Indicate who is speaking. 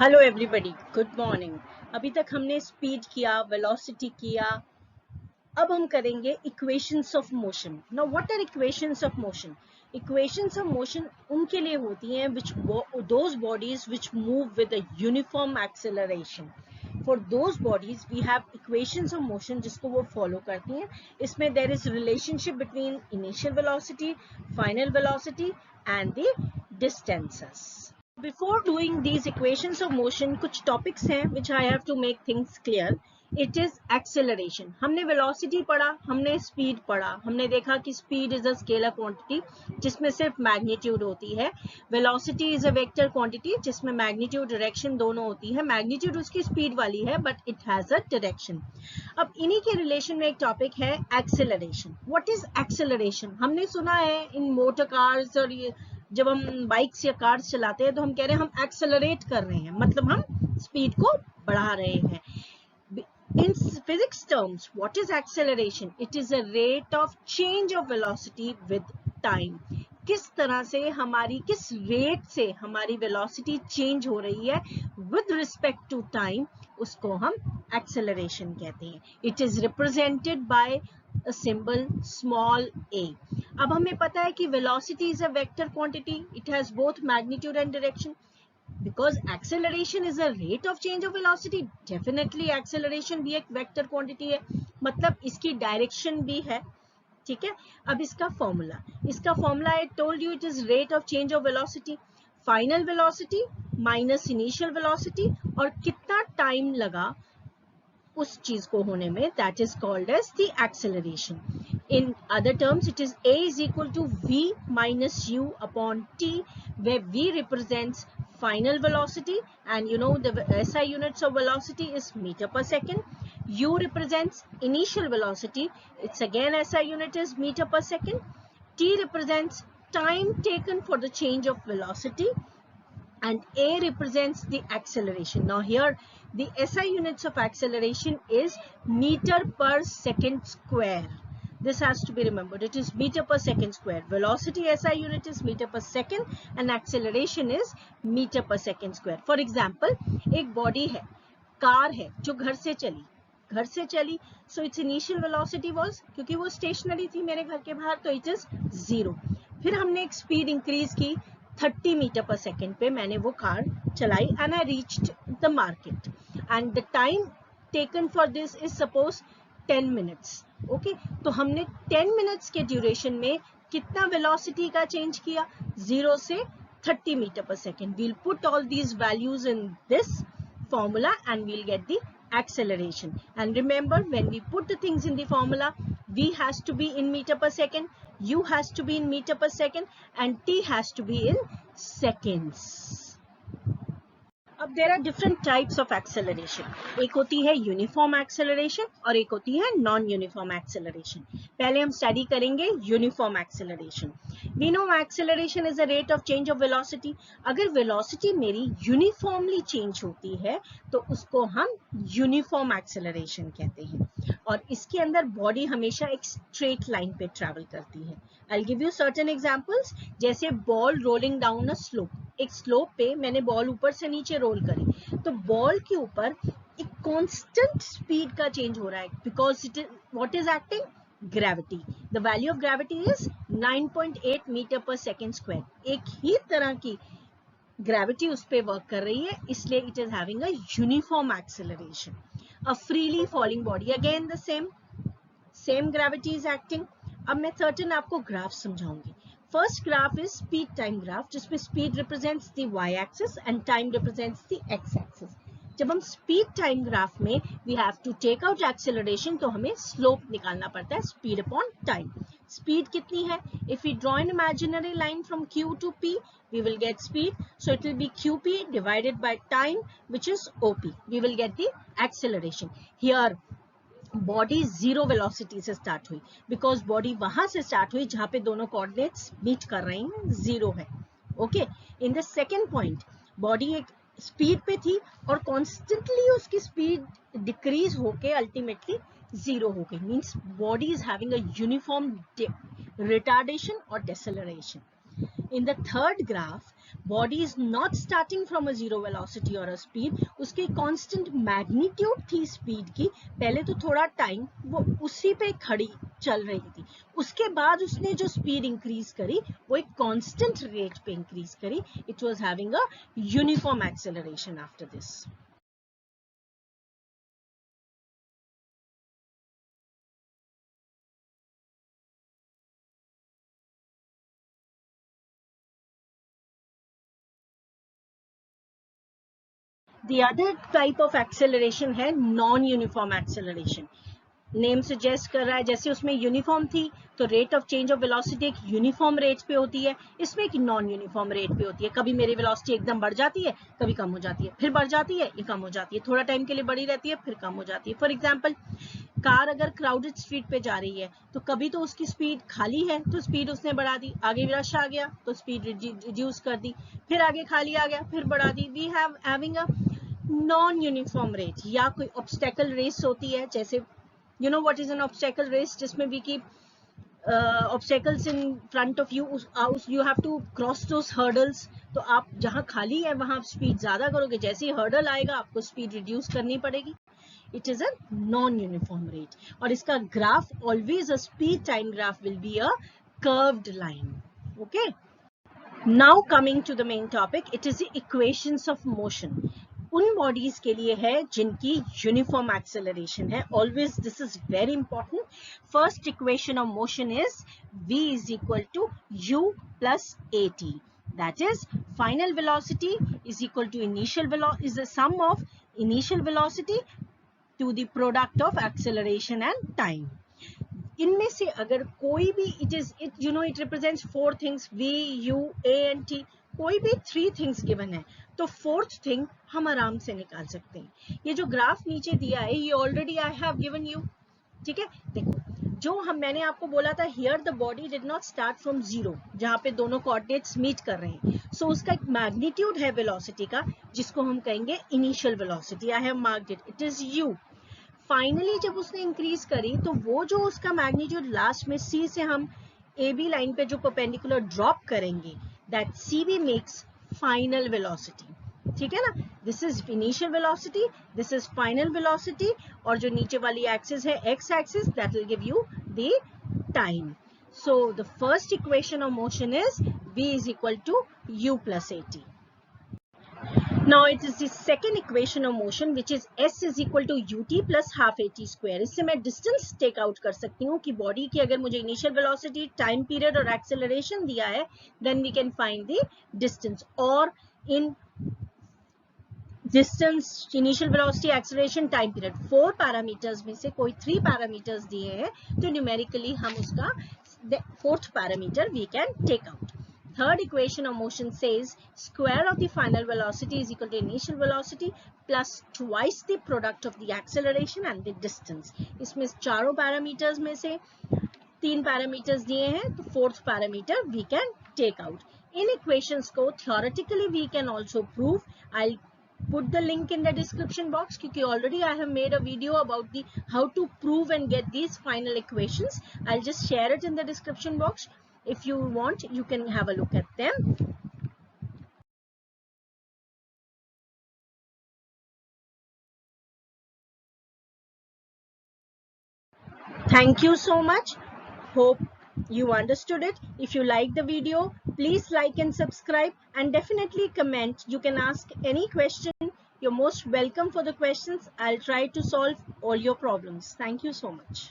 Speaker 1: Hello everybody, good morning. अभी तक हमने स्पीड किया, वेलोसिटी किया। अब हम करेंगे equations of motion. Now what are equations of motion? Equations of motion उनके लिए होती हैं which those bodies which move with a uniform acceleration. For those bodies we have equations of motion जिसको वो फॉलो करती हैं. इसमें there is relationship between initial velocity, final velocity and the distances. Before doing these equations of motion, कुछ topics हैं which I have to make things clear. It is acceleration. हमने velocity पढ़ा, हमने speed पढ़ा, हमने देखा कि speed is a scalar quantity जिसमें सिर्फ magnitude होती है. Velocity is a vector quantity जिसमें magnitude, direction दोनों होती है. Magnitude उसकी speed वाली है but it has a direction. अब इन्हीं के रिलेशन में एक टॉपिक है acceleration. What is acceleration? हमने सुना है in motor cars और ये जब हम बाइक्स या कार्स चलाते हैं तो हम कह रहे हैं हम एक्सेलरेट कर रहे हैं, मतलब हम स्पीड को बढ़ा रहे हैं. In physics terms, what is acceleration? It is a rate of change of velocity with time. किस तरह से हमारी किस रेट से हमारी वेलोसिटी चेंज हो रही है with respect to time, उसको हम acceleration कहते हैं. It is represented by a symbol small a. अब हमें पता है कि velocity is a vector quantity. It has both magnitude and direction. Because acceleration is a rate of change of velocity, definitely acceleration भी एक vector quantity है, मतलब इसकी direction भी है. ठीक है. अब इसका formula I told you it is rate of change of velocity, final velocity minus initial velocity और कितना टाइम लगा उस चीज को होने में, that is called as the acceleration. In other terms, it is a is equal to v minus u upon t, where v represents final velocity and you know the SI units of velocity is meter per second. U represents initial velocity, it's again SI unit is meter per second. T represents time taken for the change of velocity and A represents the acceleration. Now here the SI units of acceleration is meter per second square. This has to be remembered. It is meter per second square. Velocity SI unit is meter per second and acceleration is meter per second square. For example, एक body है, car है जो घर से चली, so its initial velocity was, क्योंकि वो stationary थी मेरे घर के बाहर, तो it is 0. फिर हमने एक speed increase की 30 मीटर पर सेकेंड पे, मैंने वो कार चलाई and I reached the market and the time taken for this is suppose 10 minutes. Okay, तो हमने 10 minutes के ड्यूरेशन में कितना वेलोसिटी का चेंज किया, 0 से 30 metre per second. We'll put all these values in this formula and we'll get the acceleration. And remember, when we put the things in the formula, v has to be in meter per second, u has to be in meter per second and t has to be in seconds. अब there are different types of acceleration. एक होती है uniform acceleration और एक होती है non uniform acceleration. पहले हम स्टडी करेंगे uniform acceleration. We know acceleration is a rate of change of velocity. अगर वेलोसिटी मेरी यूनिफॉर्मली चेंज होती है तो उसको हम यूनिफॉर्म एक्सेलरेशन कहते हैं और इसके अंदर बॉडी हमेशा एक स्ट्रेट लाइन पे ट्रैवल करती है. I'll give you certain examples. जैसे ball rolling down a slope. एक स्लोप पे मैंने बॉल ऊपर से नीचे रोल करी तो बॉल के ऊपर एक कांस्टेंट स्पीड का चेंज हो रहा है because it is what is acting, gravity. The value of gravity is 9.8 metre per second square. एक ही तरह की ग्रेविटी उस पर वर्क कर रही है, इसलिए it is having a uniform acceleration. A freely falling body, again the same gravity is acting. अब मैं सर्टेन आपको graph समझाऊंगी. First graph is speed time graph, जिसमें speed represents the y-axis and time represents the x-axis. जब हम speed time graph में we have to take out acceleration, तो हमें slope निकालना पड़ता है, speed upon time. Speed कितनी है? If we draw an imaginary line from Q to P, we will get speed. So it will be QP divided by time, which is OP. We will get the acceleration. Here body zero velocity से start हुई because body वहां से start हुई जहां पे दोनों coordinates meet कर रहे हैं, जीरो है. Okay, in the second point body एक स्पीड पे थी और कॉन्स्टेंटली उसकी स्पीड डिक्रीज होके अल्टीमेटली जीरो हो गई. Means body is having a uniform retardation और डेसेलरेशन. In the third graph, body is not starting from a zero velocity or a speed. उसकी constant magnitude थी speed की. पहले तो थोड़ा time वो उसी पे खड़ी चल रही थी. उसके बाद उसने जो speed increase करी वो एक constant rate पे increase करी. It was having a uniform acceleration after this. The other type of acceleration है non-uniform acceleration. नेम सजेस्ट कर रहा है जैसे उसमें यूनिफॉर्म थी तो rate of change of velocity एक यूनिफॉर्म रेट पे होती है, इसमें एक नॉन यूनिफॉर्म रेट पे होती है. कभी मेरी वेलोसिटी एकदम बढ़ जाती है, कभी कम हो जाती है, फिर बढ़ जाती है, ये कम हो जाती है, थोड़ा टाइम के लिए बढ़ी रहती है, फिर कम हो जाती है. फॉर एग्जाम्पल, कार अगर क्राउडेड स्ट्रीट पे जा रही है तो कभी तो उसकी स्पीड खाली है तो स्पीड उसने बढ़ा दी, आगे रश आ गया तो स्पीड रिड्यूस कर दी, फिर आगे खाली आ गया फिर बढ़ा दी. We have having a non uniform rate. या कोई ऑब्स्टेकल रेस होती है, जैसे you know what is an obstacle race, जिसमें भी कि obstacles in front of you, you have to cross those hurdles. तो आप जहां खाली है वहां आप स्पीड ज्यादा करोगे, जैसे ही हर्डल आएगा आपको स्पीड रिड्यूस करनी पड़ेगी. It is a non uniform rate. और इसका graph always a speed time graph will be a curved line. Okay, now coming to the main topic, it is the equations of motion. उन bodies के लिए है जिनकी uniform acceleration है. Always this is very important. First equation of motion is v is equal to u plus at. That is, final velocity is equal to initial velocity, is the sum of initial velocity to the product of acceleration and time. इनमें से अगर कोई भी it represents four things, v, u, a and t. कोई भी three things given है तो fourth thing हम आराम से निकाल सकते हैं. ये जो ग्राफ नीचे दिया है ये already I have given you. ठीक है, देखो जो मैंने आपको बोला था, here the body did not start from zero, जहां पे दोनों कोऑर्डिनेट्स मीट कर रहे हैं. सो उसका एक मैग्नीट्यूड है वेलोसिटी का जिसको हम कहेंगे initial velocity. I have marked it, it is u. Finally जब उसने इंक्रीज करी तो वो जो उसका मैग्नीट्यूड लास्ट में c से हम AB लाइन पे जो परपेंडिकुलर ड्रॉप करेंगे, that CB makes final velocity. ठीक है ना, this is initial velocity, this is final velocity, और जो नीचे वाली एक्सिस है x axis, that will give you the time. So the first equation of motion is v is equal to u plus at. Now it is the second equation of motion which is s is equal to ut plus half at square. इससे मैं distance take out कर सकती हूँ कि body की अगर मुझे initial velocity, time period और acceleration दिया है, then we can find the distance. और in distance, initial velocity, acceleration, time period, 4 parameters में से कोई 3 parameters दिए हैं तो numerically हम उसका fourth parameter we can take out. Third equation of motion says square of the final velocity is equal to initial velocity plus twice the product of the acceleration and the distance. इसमें चारों parameters में से 3 parameters दिए हैं तो fourth parameter we can take out. In equations को theoretically we can also prove. I'll put the link in the description box क्योंकि already I have made a video about the how to prove and get these final equations. I'll just share it in the description box. If you want, you can have a look at them. Thank you so much. Hope you understood it. If you like the video, please like and subscribe and definitely comment. You can ask any question. You're most welcome for the questions. I'll try to solve all your problems. Thank you so much.